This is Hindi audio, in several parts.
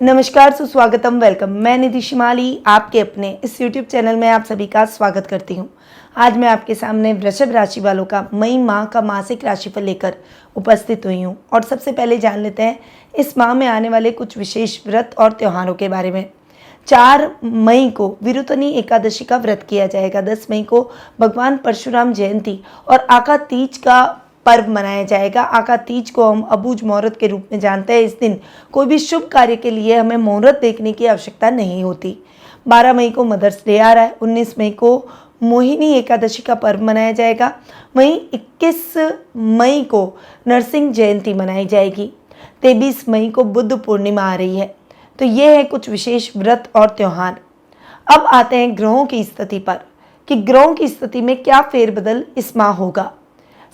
नमस्कार, सुस्वागतम, वेलकम। मैं निधि शिमाली आपके अपने इस YouTube चैनल में आप सभी का स्वागत करती हूँ। आज मैं आपके सामने वृषभ राशि वालों का मई माह का मासिक राशिफल लेकर उपस्थित हुई हूँ। और सबसे पहले जान लेते हैं इस माह में आने वाले कुछ विशेष व्रत और त्योहारों के बारे में। 4 मई को विरुतनी एकादशी का व्रत किया जाएगा। 10 मई को भगवान परशुराम जयंती और आका तीज का पर्व मनाया जाएगा। आका तीज को हम अबूझ मुहूर्त के रूप में जानते हैं। इस दिन कोई भी शुभ कार्य के लिए हमें मुहूर्त देखने की आवश्यकता नहीं होती। 12 मई को मदर्स डे आ रहा है। 19 मई को मोहिनी एकादशी का पर्व मनाया जाएगा। वहीं 21 मई को नरसिंह जयंती मनाई जाएगी। 23 मई को बुद्ध पूर्णिमा आ रही है। तो ये है कुछ विशेष व्रत और त्योहार। अब आते हैं ग्रहों की स्थिति पर कि ग्रहों की स्थिति में क्या फेरबदल इस माह होगा।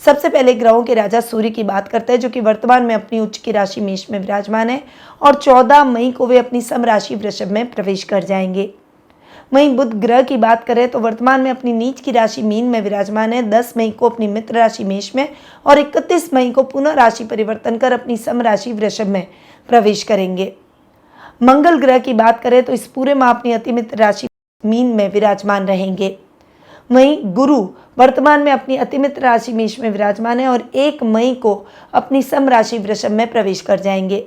सबसे पहले ग्रहों के राजा सूर्य की बात करते हैं, जो कि वर्तमान में अपनी उच्च की राशि मेष में विराजमान है और 14 मई को वे अपनी सम राशि वृषभ में प्रवेश कर जाएंगे। वहीं बुध ग्रह की बात करें तो वर्तमान में अपनी नीच की राशि मीन में विराजमान है। 10 मई को अपनी मित्र राशि मेष में और 31 मई को पुनः राशि परिवर्तन कर अपनी सम राशि वृषभ में प्रवेश करेंगे। मंगल ग्रह की बात करें तो इस पूरे माह अपनी अति मित्र राशि मीन में विराजमान रहेंगे। वहीं गुरु वर्तमान में अपनी अतिमित्र राशि मेष में विराजमान है और 1 मई को अपनी सम राशि वृषभ में प्रवेश कर जाएंगे।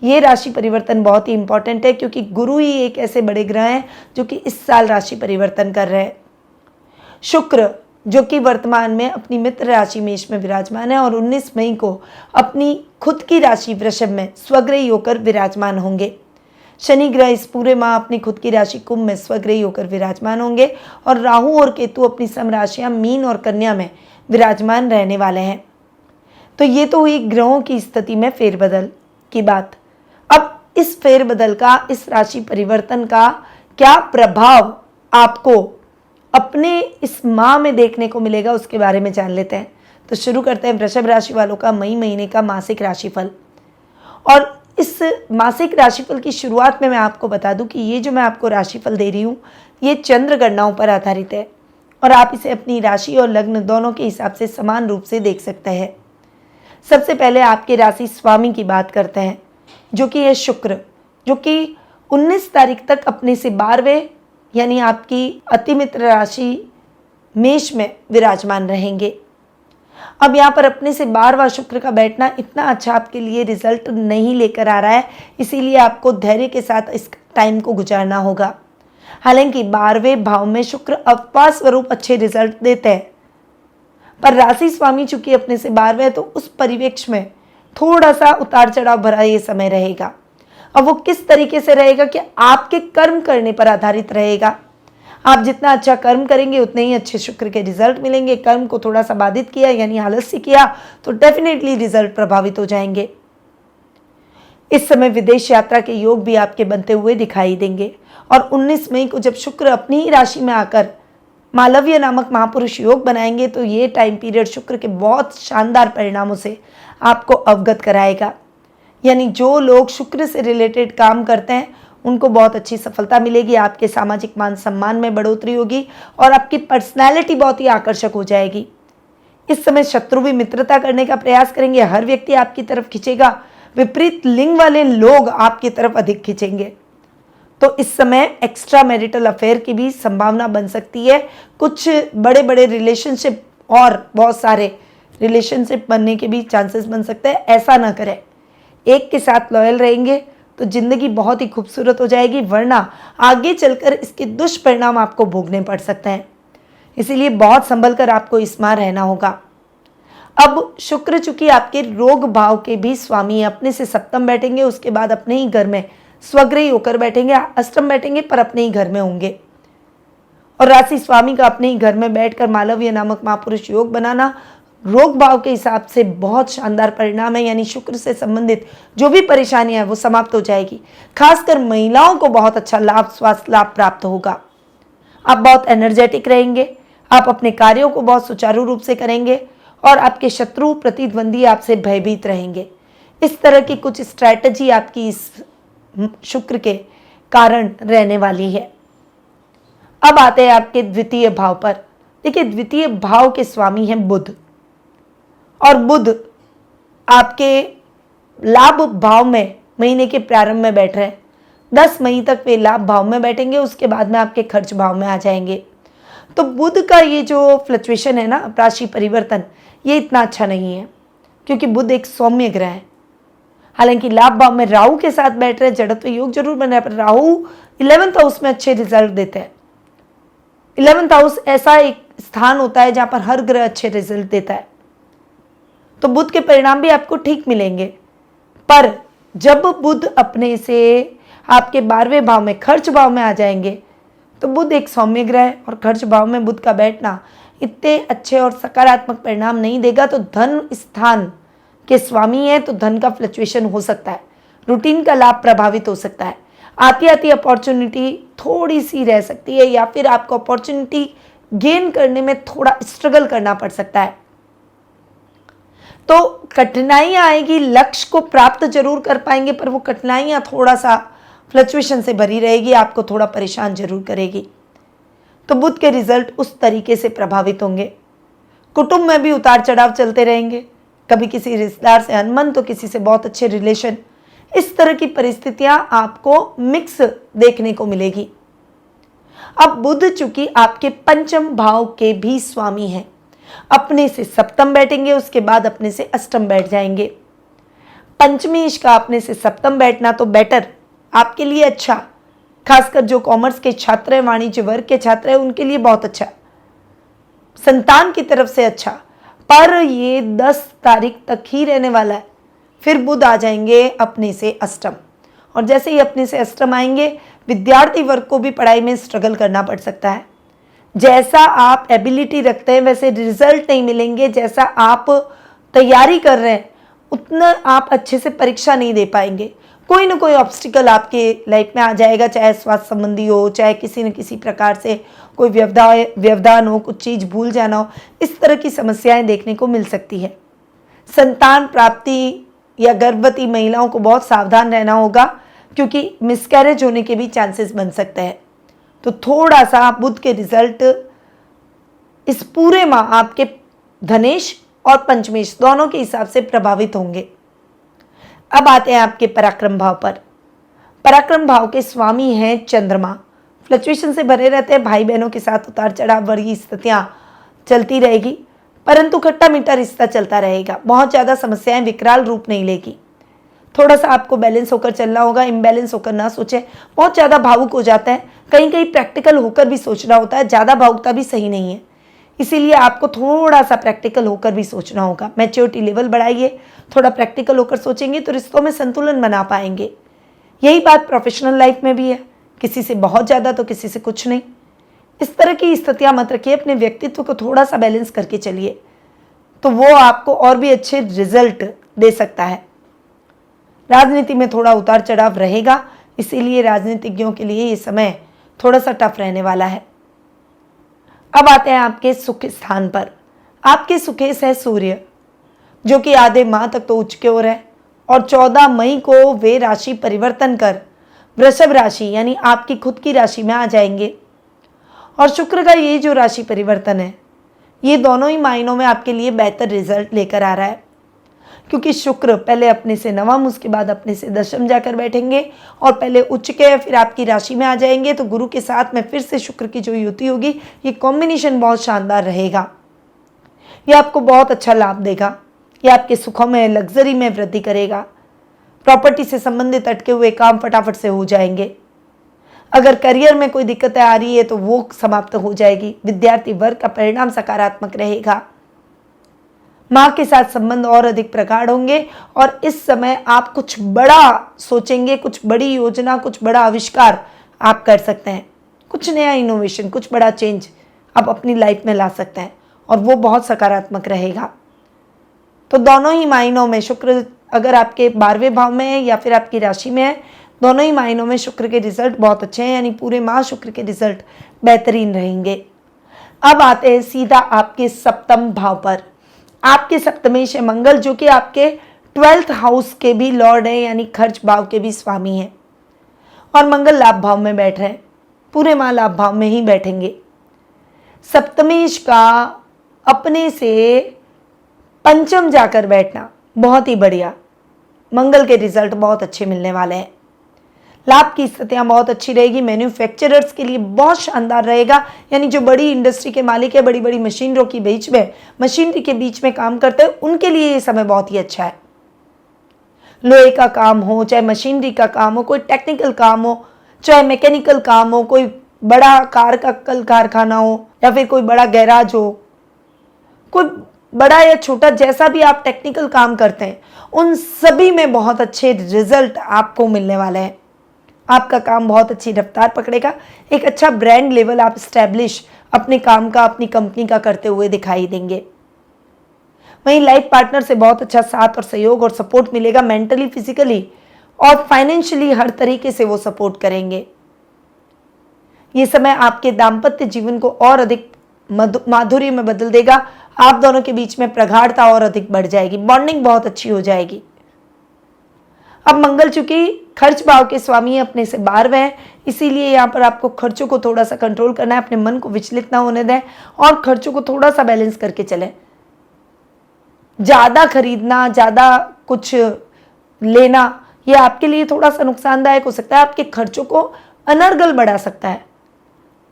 ये राशि परिवर्तन बहुत ही इंपॉर्टेंट है, क्योंकि गुरु ही एक ऐसे बड़े ग्रह हैं जो कि इस साल राशि परिवर्तन कर रहे हैं। शुक्र जो कि वर्तमान में अपनी मित्र राशि मेष में विराजमान है और 19 मई को अपनी खुद की राशि वृषभ में स्वग्रही होकर विराजमान होंगे। शनि ग्रह इस पूरे माह अपनी खुद की राशि कुंभ में स्वग्रही होकर विराजमान होंगे और राहु और केतु अपनी सम राशियां मीन और कन्या में विराजमान रहने वाले हैं। तो ये तो हुई ग्रहों की स्थिति में फेरबदल की बात। अब इस फेरबदल का, इस राशि परिवर्तन का क्या प्रभाव आपको अपने इस माह में देखने को मिलेगा, उसके बारे में जान लेते हैं। तो शुरू करते हैं वृषभ राशि वालों का मई महीने का मासिक राशिफल। और इस मासिक राशिफल की शुरुआत में मैं आपको बता दूं कि ये जो मैं आपको राशिफल दे रही हूँ ये चंद्र गणनाओं पर आधारित है और आप इसे अपनी राशि और लग्न दोनों के हिसाब से समान रूप से देख सकते हैं। सबसे पहले आपके राशि स्वामी की बात करते हैं, जो कि है शुक्र, जो कि 19 तारीख तक अपने से 12वें यानी आपकी अतिमित्र राशि मेष में विराजमान रहेंगे। अब यहाँ पर अपने से 12वां शुक्र का बैठना इतना अच्छा आपके लिए रिजल्ट नहीं लेकर आ रहा है, इसीलिए आपको धैर्य के साथ इस टाइम को गुजारना होगा। हालांकि 12वें भाव में शुक्र अपवाह स्वरूप अच्छे रिजल्ट देते हैं, पर राशि स्वामी चूंकि अपने से 12वें, तो उस परिवेश में थोड़ा सा उतार चढ़ाव भरा ये समय रहेगा। अब वो किस तरीके से रहेगा कि आपके कर्म करने पर आधारित रहेगा। आप जितना अच्छा कर्म करेंगे उतने ही अच्छे शुक्र के रिजल्ट मिलेंगे। कर्म को थोड़ा सा बाधित किया यानी आलस्य किया तो डेफिनेटली रिजल्ट प्रभावित हो जाएंगे। इस समय विदेश यात्रा के योग भी आपके बनते हुए दिखाई देंगे। और 19 मई को जब शुक्र अपनी ही राशि में आकर मालव्य नामक महापुरुष योग बनाएंगे तो ये टाइम पीरियड शुक्र के बहुत शानदार परिणामों से आपको अवगत कराएगा। यानी जो लोग शुक्र से रिलेटेड काम करते हैं उनको बहुत अच्छी सफलता मिलेगी। आपके सामाजिक मान सम्मान में बढ़ोतरी होगी और आपकी पर्सनैलिटी बहुत ही आकर्षक हो जाएगी। इस समय शत्रु भी मित्रता करने का प्रयास करेंगे। हर व्यक्ति आपकी तरफ खींचेगा, विपरीत लिंग वाले लोग आपकी तरफ अधिक खींचेंगे। तो इस समय एक्स्ट्रा मैरिटल अफेयर की भी संभावना बन सकती है। कुछ बड़े बड़े रिलेशनशिप और बहुत सारे रिलेशनशिप बनने के भी चांसेस बन सकते हैं। ऐसा ना करें, एक के साथ लॉयल रहेंगे तो जिंदगी बहुत ही खूबसूरत हो जाएगी, वरना आगे चलकर इसके दुष्परिणाम आपको भोगने पड़ सकते हैं। इसीलिए बहुत संभल कर आपको इस माह रहना होगा। अब शुक्र चूंकि आपके रोग भाव के भी स्वामी है, अपने से सप्तम बैठेंगे, उसके बाद अपने ही घर में स्वग्रही होकर बैठेंगे। अष्टम बैठेंगे पर अपने ही घर में होंगे। और राशि स्वामी का अपने ही घर में बैठकर मालव्य नामक महापुरुष योग बनाना रोग भाव के हिसाब से बहुत शानदार परिणाम है। यानी शुक्र से संबंधित जो भी परेशानियां है वो समाप्त हो जाएगी। खासकर महिलाओं को बहुत अच्छा लाभ, स्वास्थ्य लाभ प्राप्त होगा। आप बहुत एनर्जेटिक रहेंगे, आप अपने कार्यों को बहुत सुचारू रूप से करेंगे और आपके शत्रु प्रतिद्वंदी आपसे भयभीत रहेंगे। इस तरह की कुछ स्ट्रैटेजी आपकी इस शुक्र के कारण रहने वाली है। अब आते हैं आपके द्वितीय भाव पर। देखिए, द्वितीय भाव के स्वामी हैं बुध और बुध आपके लाभ भाव में महीने के प्रारंभ में बैठ रहे हैं। 10 मई तक वे लाभ भाव में बैठेंगे, उसके बाद में आपके खर्च भाव में आ जाएंगे। तो बुध का ये जो फ्लक्चुएशन है ना, राशि परिवर्तन, ये इतना अच्छा नहीं है क्योंकि बुध एक सौम्य ग्रह है। हालांकि लाभ भाव में राहु के साथ बैठ रहे, जड़त्व योग जरूर बन रहा है, पर राहु 11th हाउस में अच्छे रिजल्ट देते हैं। 11th हाउस ऐसा एक स्थान होता है जहां पर हर ग्रह अच्छे रिजल्ट देता है। तो बुध के परिणाम भी आपको ठीक मिलेंगे, पर जब बुध अपने से आपके 12वें भाव में खर्च भाव में आ जाएंगे तो बुध एक सौम्य ग्रह है और खर्च भाव में बुध का बैठना इतने अच्छे और सकारात्मक परिणाम नहीं देगा। तो धन स्थान के स्वामी है तो धन का फ्लक्चुएशन हो सकता है, रूटीन का लाभ प्रभावित हो सकता है, आती आती अपॉर्चुनिटी थोड़ी सी रह सकती है, या फिर आपको अपॉर्चुनिटी गेन करने में थोड़ा स्ट्रगल करना पड़ सकता है। तो कठिनाइयां आएगी, लक्ष्य को प्राप्त जरूर कर पाएंगे, पर वो कठिनाइयां थोड़ा सा फ्लक्चुएशन से भरी रहेगी, आपको थोड़ा परेशान जरूर करेगी। तो बुध के रिजल्ट उस तरीके से प्रभावित होंगे। कुटुंब में भी उतार चढ़ाव चलते रहेंगे, कभी किसी रिश्तेदार से अनबन तो किसी से बहुत अच्छे रिलेशन, इस तरह की परिस्थितियां आपको मिक्स देखने को मिलेगी। अब बुध चूंकि आपके पंचम भाव के भी स्वामी हैं, अपने से सप्तम बैठेंगे, उसके बाद अपने से अष्टम बैठ जाएंगे। पंचमेश का अपने से सप्तम बैठना तो बेटर, आपके लिए अच्छा, खासकर जो कॉमर्स के छात्र हैं, वाणिज्य वर्ग के छात्र हैं, उनके लिए बहुत अच्छा, संतान की तरफ से अच्छा। पर ये 10 तारीख तक ही रहने वाला है, फिर बुध आ जाएंगे अपने से अष्टम, और जैसे ही अपने से अष्टम आएंगे विद्यार्थी वर्ग को भी पढ़ाई में स्ट्रगल करना पड़ सकता है। जैसा आप एबिलिटी रखते हैं वैसे रिजल्ट नहीं मिलेंगे, जैसा आप तैयारी कर रहे हैं उतना आप अच्छे से परीक्षा नहीं दे पाएंगे। कोई ना कोई ऑब्स्टिकल आपके लाइफ में आ जाएगा, चाहे स्वास्थ्य संबंधी हो, चाहे किसी न किसी प्रकार से कोई व्यवधान हो, कुछ चीज़ भूल जाना हो, इस तरह की समस्याएं देखने को मिल सकती है। संतान प्राप्ति या गर्भवती महिलाओं को बहुत सावधान रहना होगा क्योंकि मिसकैरेज होने के भी चांसेस बन सकते हैं। तो थोड़ा सा बुध के रिजल्ट इस पूरे माह आपके धनेश और पंचमेश दोनों के हिसाब से प्रभावित होंगे। अब आते हैं आपके पराक्रम भाव पर। पराक्रम भाव के स्वामी हैं चंद्रमा, फ्लक्चुएशन से भरे रहते हैं, भाई बहनों के साथ उतार चढ़ाव वर्गी स्थितियां चलती रहेगी, परंतु खट्टा मीठा रिश्ता चलता रहेगा, बहुत ज़्यादा समस्याएं विकराल रूप नहीं लेगी। थोड़ा सा आपको बैलेंस होकर चलना होगा, इम्बैलेंस होकर ना सोचें, बहुत ज़्यादा भावुक हो जाता है, कहीं कहीं प्रैक्टिकल होकर भी सोचना होता है, ज़्यादा भावुकता भी सही नहीं है, इसीलिए आपको थोड़ा सा प्रैक्टिकल होकर भी सोचना होगा। मैच्योरिटी लेवल बढ़ाइए, थोड़ा प्रैक्टिकल होकर सोचेंगे तो रिश्तों में संतुलन बना पाएंगे। यही बात प्रोफेशनल लाइफ में भी है, किसी से बहुत ज़्यादा तो किसी से कुछ नहीं, इस तरह की स्थितियां मत रखिए, अपने व्यक्तित्व को थोड़ा सा बैलेंस करके चलिए, तो वो आपको और भी अच्छे रिजल्ट दे सकता है। राजनीति में थोड़ा उतार चढ़ाव रहेगा, इसीलिए राजनीतिज्ञों के लिए ये समय थोड़ा सा टफ रहने वाला है। अब आते हैं आपके सुख स्थान पर। आपके सुखेश है सूर्य, जो कि आधे माह तक तो उच्च की ओर है, और 14 मई को वे राशि परिवर्तन कर वृषभ राशि यानी आपकी खुद की राशि में आ जाएंगे। और शुक्र का ये जो राशि परिवर्तन है, ये दोनों ही मायनों में आपके लिए बेहतर रिजल्ट लेकर आ रहा है, क्योंकि शुक्र पहले अपने से नवम, उसके बाद अपने से दशम जाकर बैठेंगे, और पहले उच्च के फिर आपकी राशि में आ जाएंगे। तो गुरु के साथ में फिर से शुक्र की जो युति होगी, ये कॉम्बिनेशन बहुत शानदार रहेगा, ये आपको बहुत अच्छा लाभ देगा, ये आपके सुखों में, लग्जरी में वृद्धि करेगा। प्रॉपर्टी से संबंधित अटके हुए काम फटाफट से हो जाएंगे। अगर करियर में कोई दिक्कतें आ रही है तो वो समाप्त हो जाएगी। विद्यार्थी वर्ग का परिणाम सकारात्मक रहेगा। माँ के साथ संबंध और अधिक प्रगाढ़ होंगे, और इस समय आप कुछ बड़ा सोचेंगे, कुछ बड़ी योजना, कुछ बड़ा आविष्कार आप कर सकते हैं, कुछ नया इनोवेशन, कुछ बड़ा चेंज आप अपनी लाइफ में ला सकते हैं, और वो बहुत सकारात्मक रहेगा। तो दोनों ही मायनों में शुक्र अगर आपके 12वें भाव में है या फिर आपकी राशि में है, दोनों ही मायनों में शुक्र के रिजल्ट बहुत अच्छे हैं, यानी पूरे माह शुक्र के रिजल्ट बेहतरीन रहेंगे। अब आते हैं सीधा आपके सप्तम भाव पर। आपके सप्तमेश है मंगल, जो कि आपके 12th हाउस के भी लॉर्ड हैं, यानी खर्च भाव के भी स्वामी हैं, और मंगल लाभ भाव में बैठ रहे हैं, पूरे माह लाभ भाव में ही बैठेंगे। सप्तमेश का अपने से पंचम जाकर बैठना बहुत ही बढ़िया, मंगल के रिजल्ट बहुत अच्छे मिलने वाले हैं। लाभ की स्थितियां बहुत अच्छी रहेगी। मैन्युफैक्चरर्स के लिए बहुत शानदार रहेगा, यानी जो बड़ी इंडस्ट्री के मालिक है, बड़ी बड़ी मशीनरी के बीच में काम करते हैं, उनके लिए ये समय बहुत ही अच्छा है। लोहे का काम हो, चाहे मशीनरी का काम हो, कोई टेक्निकल काम हो, चाहे मैकेनिकल काम हो, कोई बड़ा कार का कल कारखाना हो, या फिर कोई बड़ा गैराज हो, कोई बड़ा या छोटा जैसा भी आप टेक्निकल काम करते हैं, उन सभी में बहुत अच्छे रिजल्ट आपको मिलने वाले हैं। आपका काम बहुत अच्छी रफ्तार पकड़ेगा। एक अच्छा ब्रांड लेवल आप स्टैब्लिश अपने काम का, अपनी कंपनी का करते हुए दिखाई देंगे। वहीं लाइफ पार्टनर से बहुत अच्छा साथ और सहयोग और सपोर्ट मिलेगा। मेंटली, फिजिकली और फाइनेंशियली हर तरीके से वो सपोर्ट करेंगे। ये समय आपके दाम्पत्य जीवन को और अधिक माधुर्य में बदल देगा। आप दोनों के बीच में प्रगाढ़ता और अधिक बढ़ जाएगी, बॉन्डिंग बहुत अच्छी हो जाएगी। अब मंगल चूंकि खर्च भाव के स्वामी अपने से 12वें हैं, इसीलिए यहाँ पर आपको खर्चों को थोड़ा सा कंट्रोल करना है। अपने मन को विचलित ना होने दें और खर्चों को थोड़ा सा बैलेंस करके चलें। ज़्यादा खरीदना, ज़्यादा कुछ लेना, ये आपके लिए थोड़ा सा नुकसानदायक हो सकता है, आपके खर्चों को अनर्गल बढ़ा सकता है।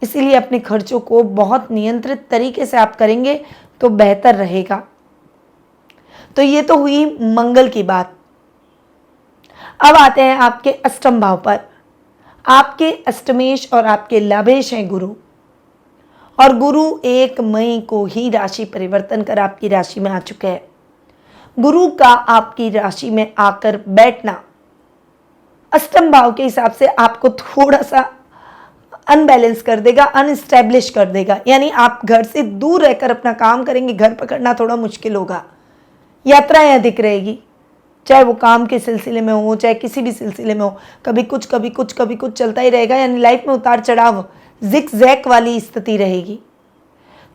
इसीलिए अपने खर्चों को बहुत नियंत्रित तरीके से आप करेंगे तो बेहतर रहेगा। तो ये तो हुई मंगल की बात। अब आते हैं आपके अष्टम भाव पर। आपके अष्टमेश और आपके लाभेश हैं गुरु, और गुरु 1 मई को ही राशि परिवर्तन कर आपकी राशि में आ चुके हैं। गुरु का आपकी राशि में आकर बैठना अष्टम भाव के हिसाब से आपको थोड़ा सा अनबैलेंस कर देगा, अनस्टैब्लिश कर देगा। यानी आप घर से दूर रहकर अपना काम करेंगे, घर पकड़ना थोड़ा मुश्किल होगा। यात्राएं अधिक रहेगी, चाहे वो काम के सिलसिले में हो, चाहे किसी भी सिलसिले में हो। कभी कुछ कभी कुछ कभी कुछ चलता ही रहेगा, यानी लाइफ में उतार चढ़ाव, जिक जैक वाली स्थिति रहेगी।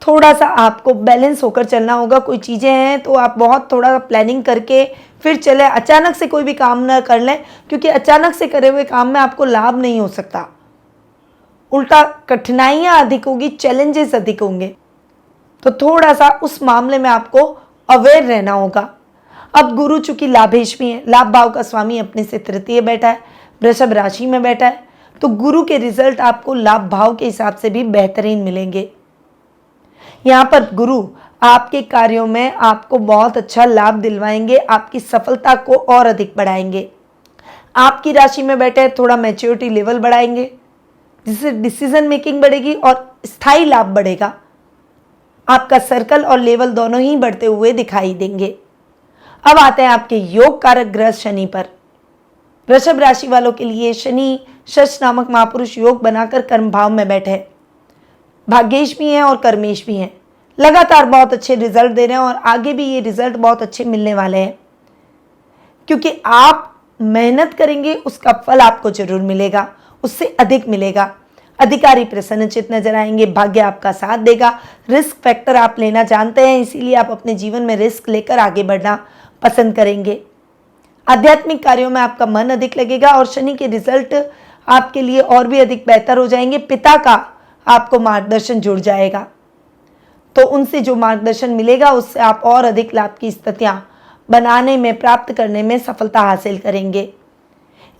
थोड़ा सा आपको बैलेंस होकर चलना होगा। कोई चीज़ें हैं तो आप बहुत थोड़ा प्लानिंग करके फिर चले, अचानक से कोई भी काम ना कर लें, क्योंकि अचानक से करे हुए काम में आपको लाभ नहीं हो सकता, उल्टा कठिनाइयाँ अधिक होगी, चैलेंजेस अधिक होंगे। तो थोड़ा सा उस मामले में आपको अवेयर रहना होगा। अब गुरु चूंकि लाभेश भी है, लाभ भाव का स्वामी अपने से तृतीय बैठा है, वृषभ राशि में बैठा है, तो गुरु के रिजल्ट आपको लाभ भाव के हिसाब से भी बेहतरीन मिलेंगे। यहाँ पर गुरु आपके कार्यों में आपको बहुत अच्छा लाभ दिलवाएंगे, आपकी सफलता को और अधिक बढ़ाएंगे। आपकी राशि में बैठे थोड़ा मैच्योरिटी लेवल बढ़ाएंगे, जिससे डिसीजन मेकिंग बढ़ेगी और स्थायी लाभ बढ़ेगा। आपका सर्कल और लेवल दोनों ही बढ़ते हुए दिखाई देंगे। अब आते हैं आपके योग कारक ग्रह शनि पर। वृषभ राशि वालों के लिए शनि शश नामक महापुरुष योग बनाकर कर्म भाव में बैठे, भाग्येश भी हैं और कर्मेश भी हैं। लगातार बहुत अच्छे रिजल्ट दे रहे हैं और आगे भी ये रिजल्ट बहुत अच्छे मिलने वाले हैं, क्योंकि आप मेहनत करेंगे उसका फल आपको जरूर मिलेगा, उससे अधिक मिलेगा। अधिकारी प्रसन्नचित नजर आएंगे, भाग्य आपका साथ देगा। रिस्क फैक्टर आप लेना जानते हैं, इसीलिए आप अपने जीवन में रिस्क लेकर आगे बढ़ना पसंद करेंगे। आध्यात्मिक कार्यों में आपका मन अधिक लगेगा और शनि के रिजल्ट आपके लिए और भी अधिक बेहतर हो जाएंगे। पिता का आपको मार्गदर्शन जुड़ जाएगा, तो उनसे जो मार्गदर्शन मिलेगा उससे आप और अधिक लाभ की स्थितियां बनाने में, प्राप्त करने में सफलता हासिल करेंगे।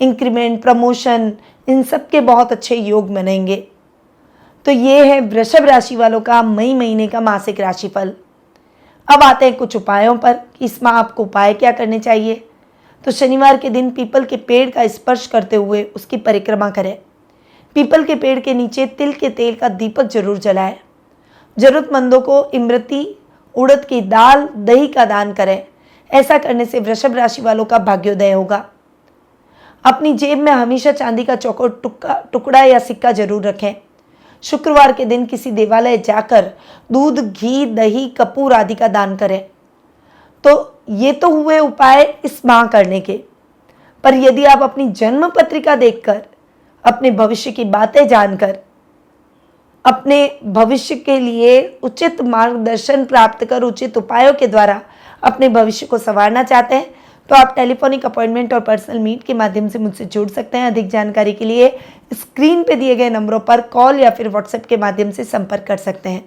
इंक्रीमेंट, प्रमोशन, इन सब के बहुत अच्छे योग बनेंगे। तो ये है वृषभ राशि वालों का मई महीने का मासिक राशिफल। अब आते हैं कुछ उपायों पर कि इसमें आपको उपाय क्या करने चाहिए। तो शनिवार के दिन पीपल के पेड़ का स्पर्श करते हुए उसकी परिक्रमा करें। पीपल के पेड़ के नीचे तिल के तेल का दीपक जरूर जलाएं। जरूरतमंदों को इमरती, उड़द की दाल, दही का दान करें। ऐसा करने से वृषभ राशि वालों का भाग्योदय होगा। अपनी जेब में हमेशा चांदी का चौकोर टुकड़ा या सिक्का जरूर रखें। शुक्रवार के दिन किसी देवालय जाकर दूध, घी, दही, कपूर आदि का दान करें। तो ये तो हुए उपाय इस माह करने के, पर यदि आप अपनी जन्म पत्रिका देखकर, अपने भविष्य की बातें जानकर, अपने भविष्य के लिए उचित मार्गदर्शन प्राप्त कर उचित उपायों के द्वारा अपने भविष्य को संवारना चाहते हैं, तो आप टेलीफोनिक अपॉइंटमेंट और पर्सनल मीट के माध्यम से मुझसे जुड़ सकते हैं। अधिक जानकारी के लिए स्क्रीन पे दिए गए नंबरों पर कॉल या फिर व्हाट्सएप के माध्यम से संपर्क कर सकते हैं।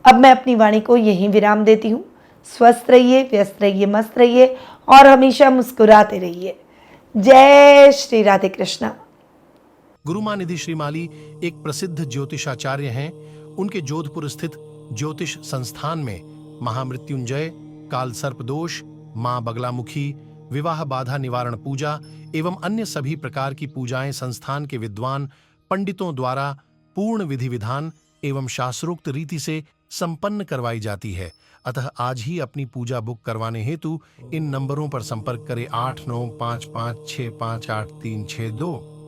अब मैं अपनी वाणी को यहीं विराम देती हूँ। स्वस्थ रहिए, व्यस्त रहिए, मस्त रहिए और हमेशा मुस्कुराते रहिए। जय श्री राधे कृष्णा। गुरु माँ निधि श्रीमाली एक प्रसिद्ध ज्योतिषाचार्य हैं। उनके जोधपुर स्थित ज्योतिष संस्थान में महामृत्युंजय, काल सर्प दोष, माँ बगलामुखी, विवाह बाधा निवारण पूजा एवं अन्य सभी प्रकार की पूजाएं संस्थान के विद्वान पंडितों द्वारा पूर्ण विधि विधान एवं शास्त्रोक्त रीति से संपन्न करवाई जाती है। अतः आज ही अपनी पूजा बुक करवाने हेतु इन नंबरों पर संपर्क करें 8955658362।